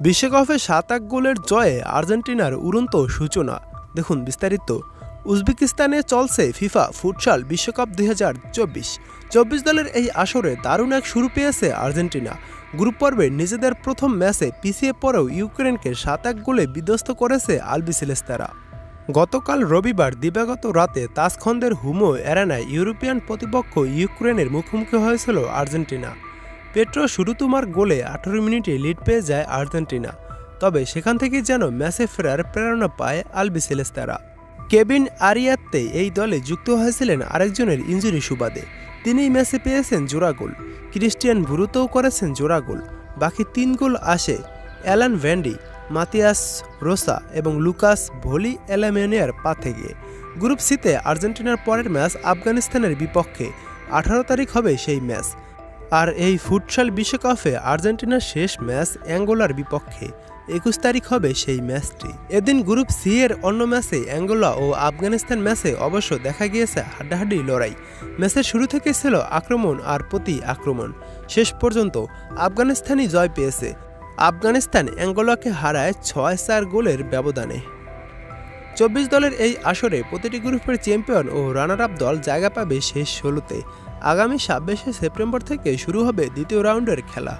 বিশ্বকাপে ৭-১ গোলের জয়ে আর্জেন্টিনার উড়ন্ত সূচনা। দেখুন বিস্তারিত। উজবেকিস্তানে চলছে ফিফা ফুটসাল বিশ্বকাপ ২০২৪ দলের এই আসরে দারুণ এক শুরু পেয়েছে আর্জেন্টিনা। গ্রুপ পর্বে নিজেদের প্রথম ম্যাচে পিছিয়ে পড়েও ইউক্রেনকে ৭-১ গোলে বিধ্বস্ত করেছে আলবিসেলেস্তারা। গতকাল রবিবার দিবাগত রাতে তাসখন্দের হুমো অ্যারেনায় ইউরোপিয়ান প্রতিপক্ষ ইউক্রেনের মুখোমুখি হয়েছিল আর্জেন্টিনা। পেট্রো শুরুতুমার গোলে ১৮ মিনিটে লিড পেয়ে যায় আর্জেন্টিনা। তবে সেখান থেকেই যেন ম্যাচে ফেরার প্রেরণা পায় আলবিসেলেস্তারা। কেভিন আরিয়াত্তে এই দলে যুক্ত হয়েছিলেন আরেকজনের ইনজুরি সুবাদে। তিনিই ম্যাচে পেয়েছেন জোড়া গোল। ক্রিস্টিয়ান বুরুতও করেছেন জোড়া গোল। বাকি ৩ গোল আসে অ্যালান ভ্যান্ডি, মাতিয়াস রোসা এবং লুকাস ভলি এলামেনিয়ার পা থেকে। গ্রুপ সিতে আর্জেন্টিনার পরের ম্যাচ আফগানিস্তানের বিপক্ষে। ১৮ তারিখ হবে সেই ম্যাচ। আর এই ফুটসাল বিশ্বকাপে আর্জেন্টিনার শেষ ম্যাচ অ্যাঙ্গোলার বিপক্ষে। ২১ তারিখ হবে সেই ম্যাচটি। এদিন গ্রুপ সি এর অন্য ম্যাচে অ্যাঙ্গোলা ও আফগানিস্তান ম্যাচে অবশ্য দেখা গিয়েছে হাড্ডাহাড্ডি লড়াই। ম্যাচের শুরু থেকে ছিল আক্রমণ আর প্রতি আক্রমণ। শেষ পর্যন্ত আফগানিস্তানই জয় পেয়েছে। আফগানিস্তান অ্যাঙ্গোলাকে হারায় ৬-৪ গোলের ব্যবধানে। ২৪ দলের এই আসরে প্রতিটি গ্রুপের চ্যাম্পিয়ন ও রানার আপ দল জায়গা পাবে শেষ ১৬তে। আগামী ২৬শে সেপ্টেম্বর থেকে শুরু হবে দ্বিতীয় রাউন্ডের খেলা।